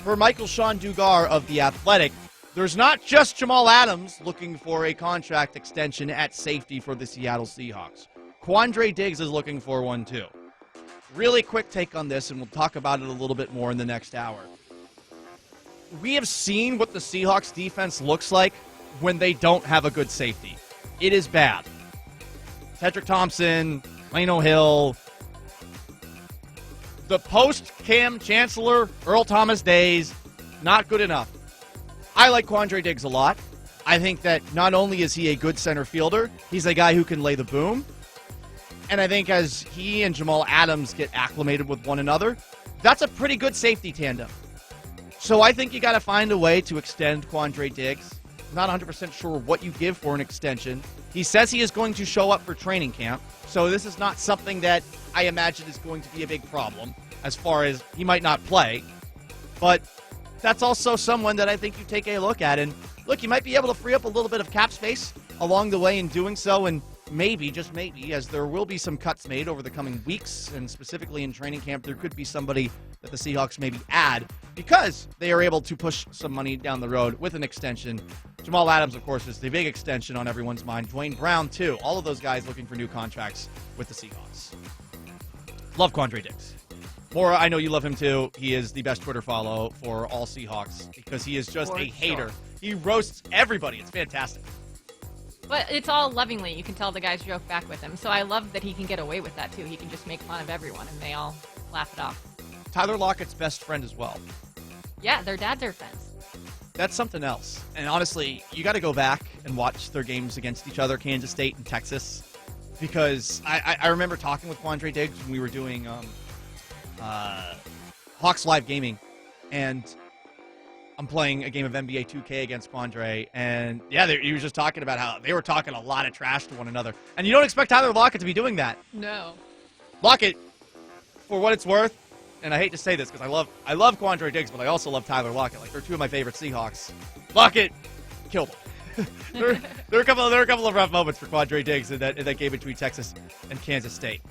for Michael-Shawn Dugar of The Athletic, there's not just Jamal Adams looking for a contract extension at safety for the Seattle Seahawks. Quandre Diggs is looking for one too. Really quick take on this, and we'll talk about it a little bit more in the next hour. We have seen what the Seahawks defense looks like when they don't have a good safety. It is bad. Tedrick Thompson, Lano Hill, the post-Cam Chancellor, Earl Thomas days, not good enough. I like Quandre Diggs a lot. I think that not only is he a good center fielder, he's a guy who can lay the boom. And I think as he and Jamal Adams get acclimated with one another, that's a pretty good safety tandem. So I think you got to find a way to extend Quandre Diggs. Not 100% sure what you give for an extension. He says he is going to show up for training camp, so this is not something that I imagine is going to be a big problem as far as he might not play. But that's also someone that I think you take a look at. And look, you might be able to free up a little bit of cap space along the way in doing so, and maybe, just maybe, as there will be some cuts made over the coming weeks, and specifically in training camp, there could be somebody that the Seahawks maybe add because they are able to push some money down the road with an extension. Jamal Adams, of course, is the big extension on everyone's mind. Dwayne Brown, too. All of those guys looking for new contracts with the Seahawks. Love Quandre Diggs. Maura, I know you love him, too. He is the best Twitter follow for all Seahawks because he is just a hater. Sure. He roasts everybody. It's fantastic. But it's all lovingly. You can tell the guys joke back with him. So I love that he can get away with that, too. He can just make fun of everyone, and they all laugh it off. Tyler Lockett's best friend as well. Yeah, their dads are friends. That's something else. And honestly, you got to go back and watch their games against each other, Kansas State and Texas, because I remember talking with Quandre Diggs when we were doing Hawks Live Gaming, and I'm playing a game of NBA 2K against Quandre, and yeah, he was just talking about how they were talking a lot of trash to one another. And you don't expect Tyler Lockett to be doing that. No. Lockett, for what it's worth, and I hate to say this because I love Quandre Diggs, but I also love Tyler Lockett. Like, they're two of my favorite Seahawks. Lockett killed him. there were a couple of rough moments for Quandre Diggs in that game between Texas and Kansas State.